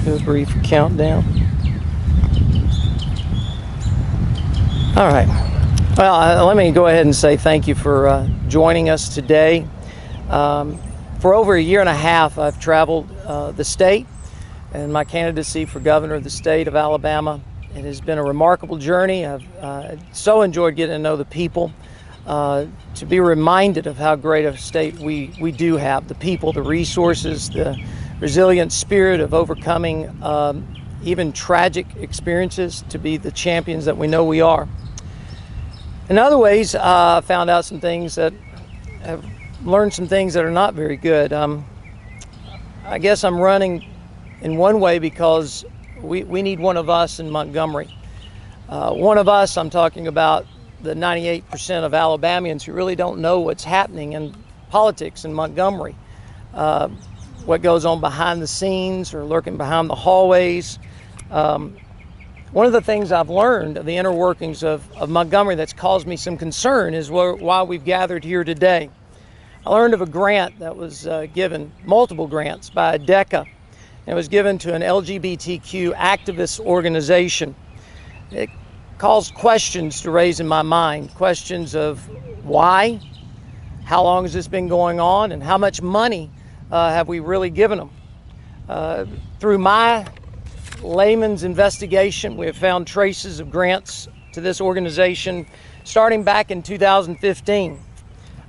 Do a brief countdown. All right. Well, let me go ahead and say thank you for joining us today. For over a year and a half, I've traveled the state in my candidacy for governor of the state of Alabama. It has been a remarkable journey. I've so enjoyed getting to know the people, to be reminded of how great a state we do have, the people, the resources, the resilient spirit of overcoming even tragic experiences to be the champions that we know we are. In other ways, I found out some things that have learned some things that are not very good. I guess I'm running in one way because we need one of us in Montgomery. One of us, I'm talking about the 98% of Alabamians who really don't know what's happening in politics in Montgomery. What goes on behind the scenes or lurking behind the hallways. One of the things I've learned of the inner workings of Montgomery that's caused me some concern is why we've gathered here today. I learned of a grant that was given, multiple grants by ADECA. It was given to an LGBTQ activist organization. It caused questions to raise in my mind, questions of why, how long has this been going on, and how much money have we really given them? Through my layman's investigation, we have found traces of grants to this organization starting back in 2015.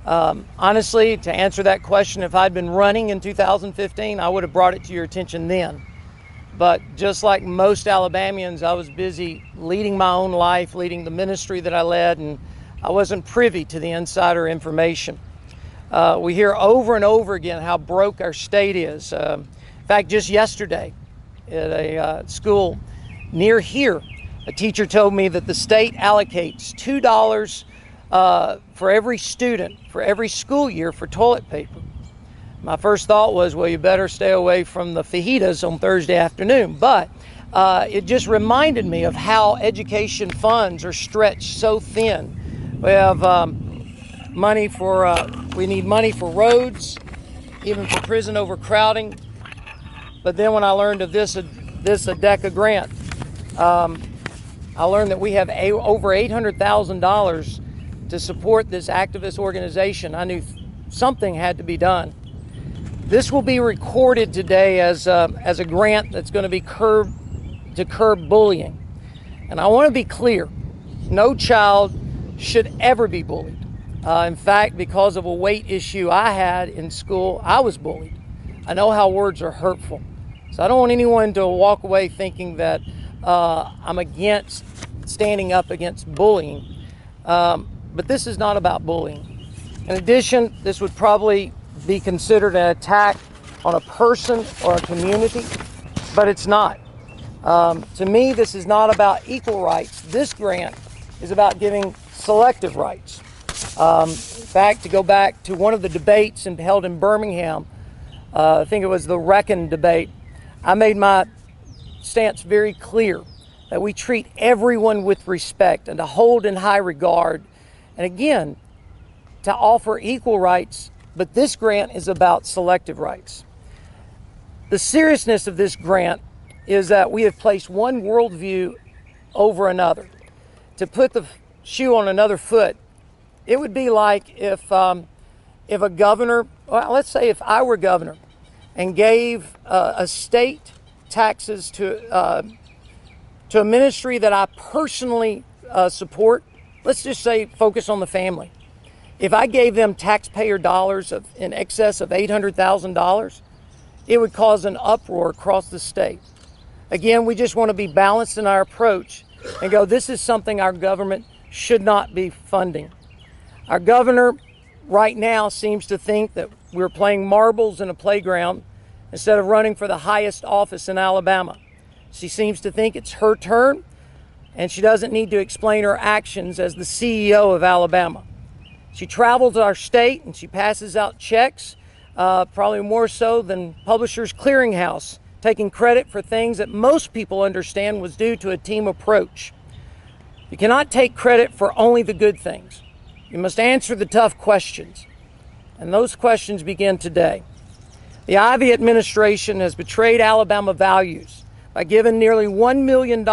Honestly, to answer that question, if I'd been running in 2015, I would have brought it to your attention then. But just like most Alabamians, I was busy leading my own life, leading the ministry that I led, and I wasn't privy to the insider information. We hear over and over again how broke our state is. In fact, just yesterday at a school near here, a teacher told me that the state allocates $2 for every student for every school year for toilet paper. My first thought was, well, you better stay away from the fajitas on Thursday afternoon. But it just reminded me of how education funds are stretched so thin. We have money for, we need money for roads, even for prison overcrowding. But then when I learned of this ADECA grant, I learned that we have over $800,000 to support this activist organization. I knew something had to be done. This will be recorded today as a grant that's going to be to curb bullying. And I want to be clear, no child should ever be bullied. In fact, because of a weight issue I had in school, I was bullied. I know how words are hurtful. So I don't want anyone to walk away thinking that I'm against standing up against bullying. But this is not about bullying. In addition, this would probably be considered an attack on a person or a community, but it's not. To me, this is not about equal rights. This grant is about giving selective rights. In fact, to go back to one of the debates held in Birmingham, I think it was the Reckon debate, I made my stance very clear that we treat everyone with respect and to hold in high regard, and again, to offer equal rights, but this grant is about selective rights. The seriousnness of this grant is that we have placed one worldview over another. To put the shoe on another foot, it would be like if a governor, well, let's say if I were governor and gave a state taxes to a ministry that I personally support, let's just say focus on the family. If I gave them taxpayer dollars in excess of $800,000, it would cause an uproar across the state. Again, we just want to be balanced in our approach and go, this is something our government should not be funding. Our governor right now seems to think that we're playing marbles in a playground instead of running for the highest office in Alabama. She seems to think it's her turn, and she doesn't need to explain her actions as the CEO of Alabama. She travels our state and she passes out checks, probably more so than Publishers Clearinghouse, taking credit for things that most people understand was due to a team approach. You cannot take credit for only the good things. You must answer the tough questions. And those questions begin today. The Ivey administration has betrayed Alabama values by giving nearly $1 million,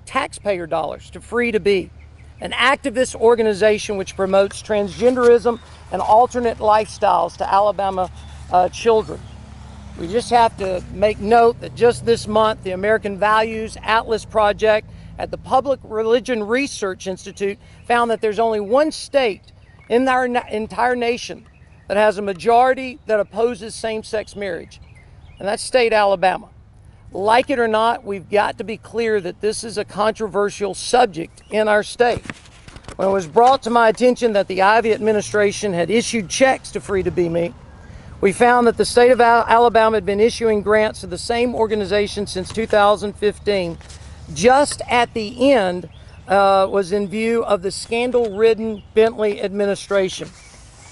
taxpayer dollars, to Free to Be, an activist organization which promotes transgenderism and alternate lifestyles to Alabama children. We just have to make note that just this month, the American Values Atlas Project at the Public Religion Research Institute found that there's only one state in our entire nation that has a majority that opposes same-sex marriage, and that's state Alabama. Like it or not, we've got to be clear that this is a controversial subject in our state. When it was brought to my attention that the Ivey administration had issued checks to Free to Be Me, we found that the state of Alabama had been issuing grants to the same organization since 2015. Just at the end was in view of the scandal-ridden Bentley administration.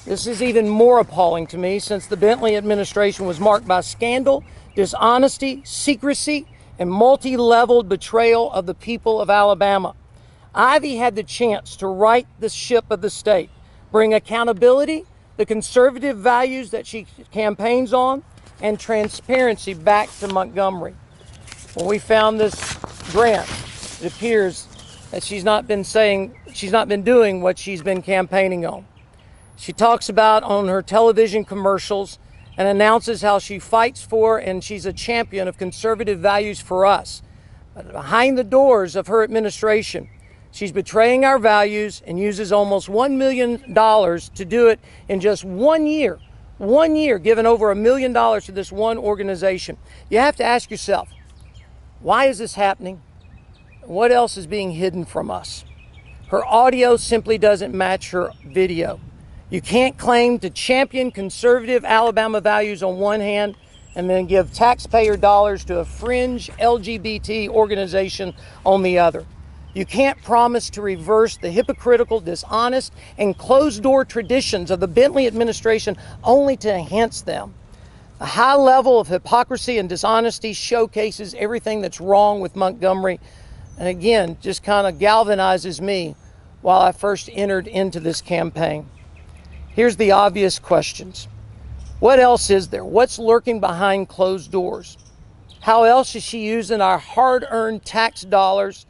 This is even more appalling to me since the Bentley administration was marked by scandal, dishonesty, secrecy, and multi-leveled betrayal of the people of Alabama. Ivey had the chance to right the ship of the state, bring accountability, the conservative values that she campaigns on, and transparency back to Montgomery. When we found this grant, it appears that she's not been doing what she's been campaigning on. She talks about on her television commercials and announces how she fights for and she's a champion of conservative values for us. But behind the doors of her administration, she's betraying our values and uses almost $1 million to do it in just 1 year. 1 year, giving over $1 million to this one organization. You have to ask yourself, why is this happening? What else is being hidden from us? Her audio simply doesn't match her video. You can't claim to champion conservative Alabama values on one hand and then give taxpayer dollars to a fringe LGBT organization on the other. You can't promise to reverse the hypocritical, dishonest, and closed-door traditions of the Bentley administration only to enhance them. A high level of hypocrisy and dishonesty showcases everything that's wrong with Montgomery, and again, just kind of galvanizes me while I first entered into this campaign. Here's the obvious questions. What else is there? What's lurking behind closed doors? How else is she using our hard-earned tax dollars?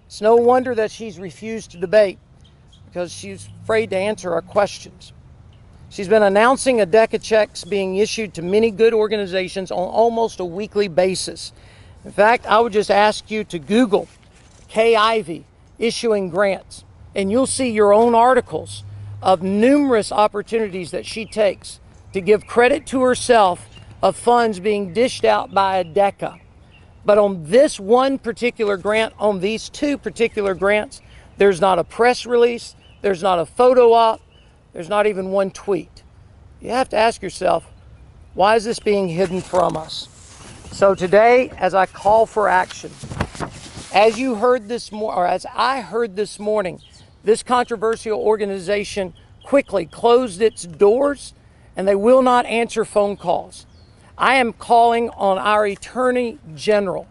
It's no wonder that she's refused to debate because she's afraid to answer our questions. She's been announcing ADECA checks being issued to many good organizations on almost a weekly basis. In fact, I would just ask you to Google Kay Ivey issuing grants, and you'll see your own articles of numerous opportunities that she takes to give credit to herself of funds being dished out by ADECA. But on this one particular grant, on these two particular grants, there's not a press release, there's not a photo op, there's not even one tweet. You have to ask yourself, why is this being hidden from us? So today, as I call for action, as you heard this or as I heard this morning, this controversial organization quickly closed its doors and they will not answer phone calls. I am calling on our Attorney General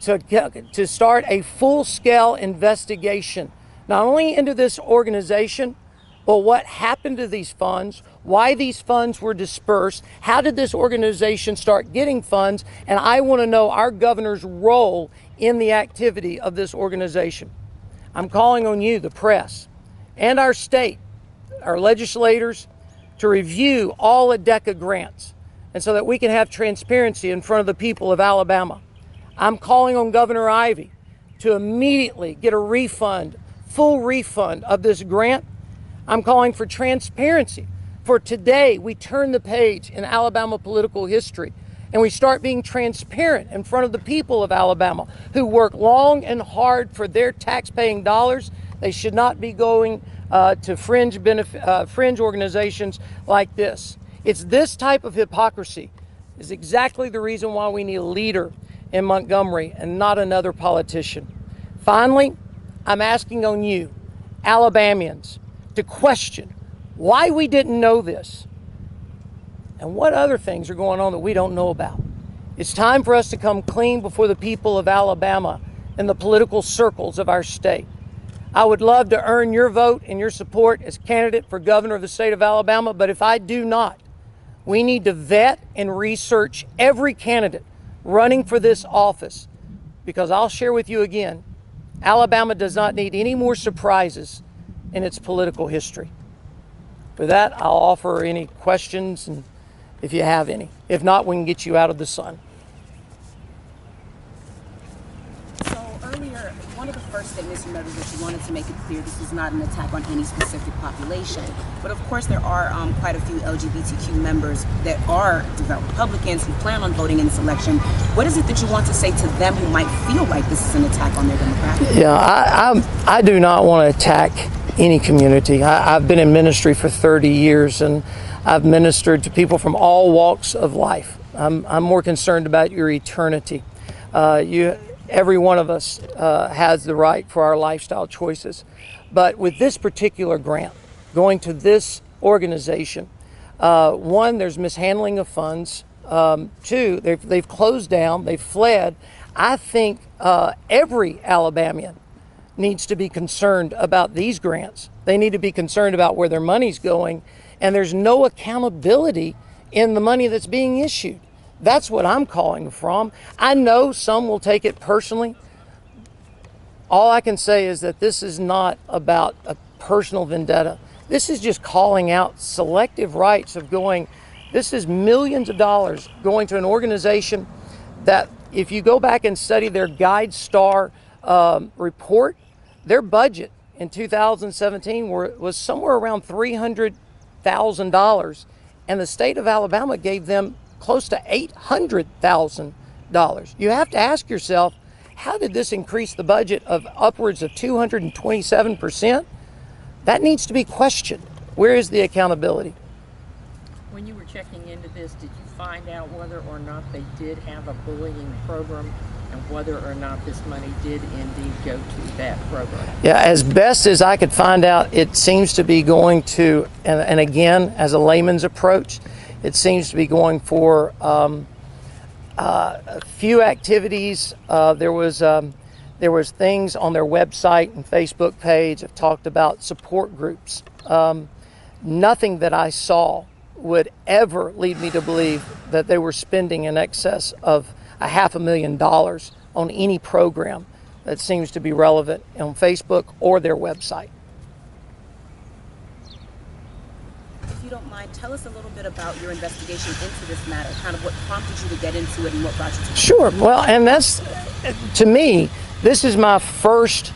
to start a full-scale investigation, not only into this organization, but what happened to these funds, why these funds were dispersed, how did this organization start getting funds, and I want to know our governor's role in the activity of this organization. I'm calling on you, the press, and our state, our legislators, to review all ADECA grants, and so that we can have transparency in front of the people of Alabama. I'm calling on Governor Ivey to immediately get a refund, full refund of this grant. I'm calling for transparency. For today, we turn the page in Alabama political history and we start being transparent in front of the people of Alabama who work long and hard for their tax-paying dollars. They should not be going to fringe organizations like this. It's this type of hypocrisy is exactly the reason why we need a leader in Montgomery and not another politician. Finally, I'm asking on you, Alabamians, to question why we didn't know this and what other things are going on that we don't know about. It's time for us to come clean before the people of Alabama and the political circles of our state. I would love to earn your vote and your support as candidate for governor of the state of Alabama, but if I do not, we need to vet and research every candidate running for this office because I'll share with you again, Alabama does not need any more surprises in its political history. For that, I'll offer any questions, and if you have any. If not, we can get you out of the sun. Earlier, one of the first statements you noted that you wanted to make it clear this is not an attack on any specific population. But of course, there are quite a few LGBTQ members that are devout Republicans who plan on voting in this election. What is it that you want to say to them who might feel like this is an attack on their demographic? Yeah, I do not want to attack any community. I've been in ministry for 30 years, and I've ministered to people from all walks of life. I'm more concerned about your eternity. Every one of us has the right for our lifestyle choices. But with this particular grant going to this organization, one, there's mishandling of funds. Two, they've closed down, they've fled. I think every Alabamian needs to be concerned about these grants. They need to be concerned about where their money's going, and there's no accountability in the money that's being issued. That's what I'm calling from. I know some will take it personally. All I can say is that this is not about a personal vendetta. This is just calling out selective rights of going, this is millions of dollars going to an organization that, if you go back and study their Guide Star report, their budget in 2017 was somewhere around $300,000, and the state of Alabama gave them close to $800,000. You have to ask yourself, how did this increase the budget of upwards of 227%? That needs to be questioned. Where is the accountability? When you were checking into this, did you find out whether or not they did have a bullying program and whether or not this money did indeed go to that program? Yeah, as best as I could find out, it seems to be going to, and again, as a layman's approach, it seems to be going for a few activities. There was things on their website and Facebook page that talked about support groups. Nothing that I saw would ever lead me to believe that they were spending in excess of $500,000 on any program that seems to be relevant on Facebook or their website. If you don't mind, tell us a little bit about your investigation into this matter, kind of what prompted you to get into it and what brought you to it. Sure. Well, and that's, to me, this is my first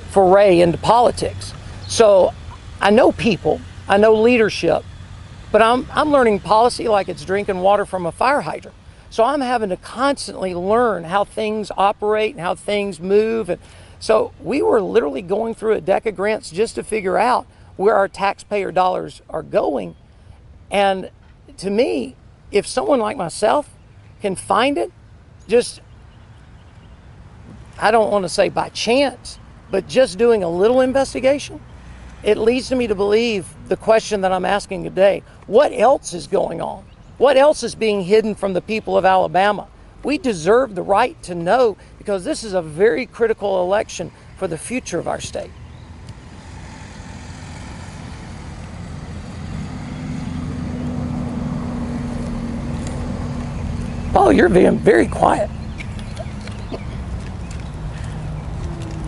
foray into politics. So I know people, I know leadership, but I'm learning policy like it's drinking water from a fire hydrant. So I'm having to constantly learn how things operate and how things move. And so we were literally going through ADECA grants just to figure out where our taxpayer dollars are going. And to me, if someone like myself can find it, just, I don't want to say by chance, but just doing a little investigation, it leads me to believe the question that I'm asking today: what else is going on? What else is being hidden from the people of Alabama? We deserve the right to know, because this is a very critical election for the future of our state. Oh, you're being very quiet.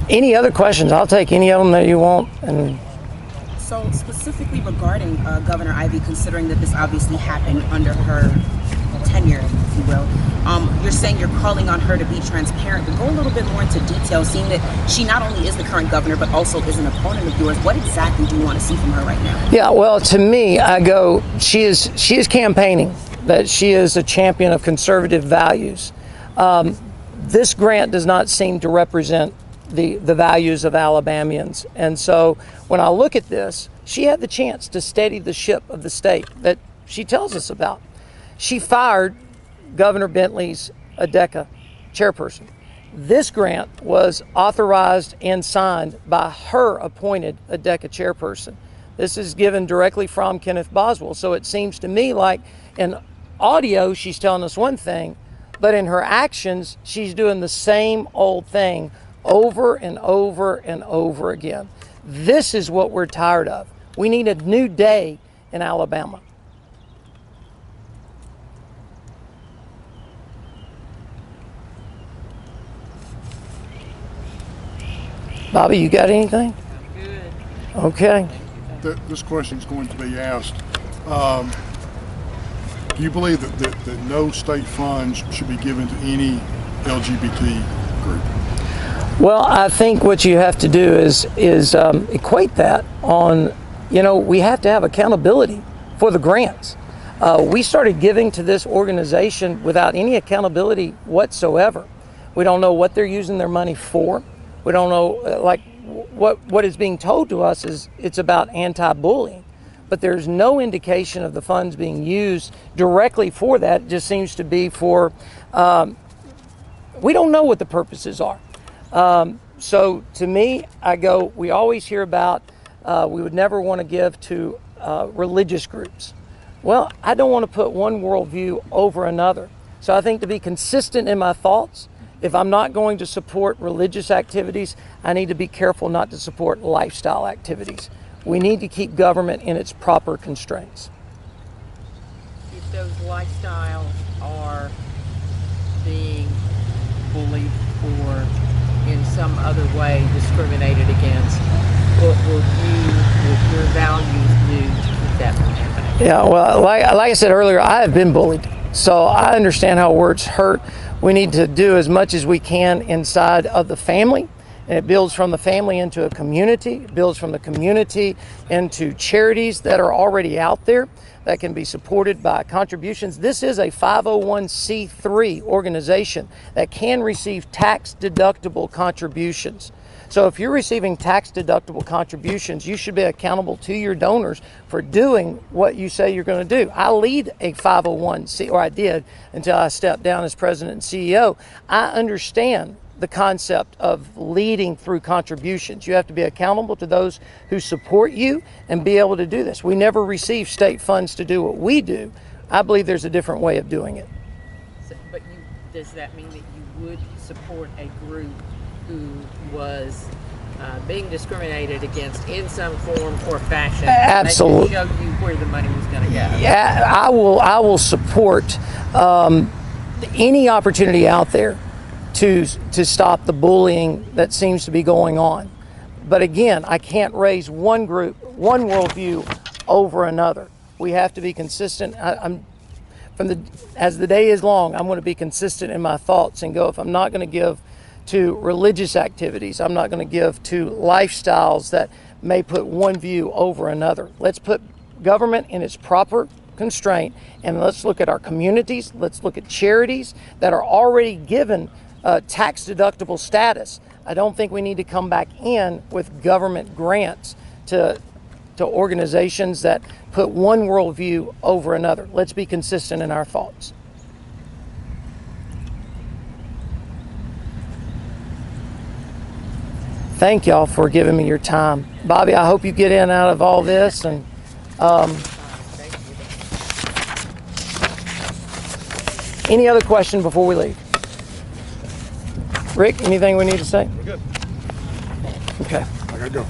Any other questions? I'll take any of them that you want. And so specifically regarding Governor Ivey, considering that this obviously happened under her tenure, if you will, you're saying you're calling on her to be transparent, but go a little bit more into detail, seeing that she not only is the current governor, but also is an opponent of yours. What exactly do you want to see from her right now? Yeah, well, to me, I go, she is campaigning that she is a champion of conservative values. This grant does not seem to represent the values of Alabamians. And so when I look at this, she had the chance to steady the ship of the state that she tells us about. She fired Governor Bentley's ADECA chairperson. This grant was authorized and signed by her appointed ADECA chairperson. This is given directly from Kenneth Boswell. So it seems to me like in audio, she's telling us one thing, but in her actions, she's doing the same old thing over and over and over again. This is what we're tired of. We need a new day in Alabama. Bobby, you got anything? Good. Okay. This question is going to be asked. Do you believe that no state funds should be given to any LGBT group? Well, I think what you have to do is equate that on, we have to have accountability for the grants. We started giving to this organization without any accountability whatsoever. We don't know what they're using their money for. We don't know, what is being told to us is it's about anti-bullying. But there's no indication of the funds being used directly for that. It just seems to be for, we don't know what the purposes are. So to me, we always hear about, we would never want to give to religious groups. Well, I don't want to put one worldview over another. So I think to be consistent in my thoughts, if I'm not going to support religious activities, I need to be careful not to support lifestyle activities. We need to keep government in its proper constraints. If those lifestyles are being bullied or in some other way discriminated against, what will your values do to keep that from happening? Yeah, well, like I said earlier, I have been bullied. So I understand how words hurt. We need to do as much as we can inside of the family. And it builds from the family into a community. It builds from the community into charities that are already out there that can be supported by contributions. This is a 501c3 organization that can receive tax-deductible contributions. So if you're receiving tax-deductible contributions, you should be accountable to your donors for doing what you say you're going to do. I lead a 501c, or I did until I stepped down as president and CEO. I understand the concept of leading through contributions. You have to be accountable to those who support you and be able to do this. We never receive state funds to do what we do. I believe there's a different way of doing it. So, but does that mean that you would support a group who was being discriminated against in some form or fashion? Absolutely. They could show you where the money was going to go. Yeah, I will support any opportunity out there to stop the bullying that seems to be going on. But again, I can't raise one group, one worldview over another. We have to be consistent. As the day is long, I'm going to be consistent in my thoughts and go, if I'm not going to give to religious activities, I'm not going to give to lifestyles that may put one view over another. Let's put government in its proper constraint, and let's look at our communities. Let's look at charities that are already given tax-deductible status. I don't think we need to come back in with government grants to organizations that put one worldview over another. Let's be consistent in our thoughts. Thank y'all for giving me your time. Bobby, I hope you get in and out of all this. And any other question before we leave? Rick, anything we need to say? We're good. Okay. I gotta go.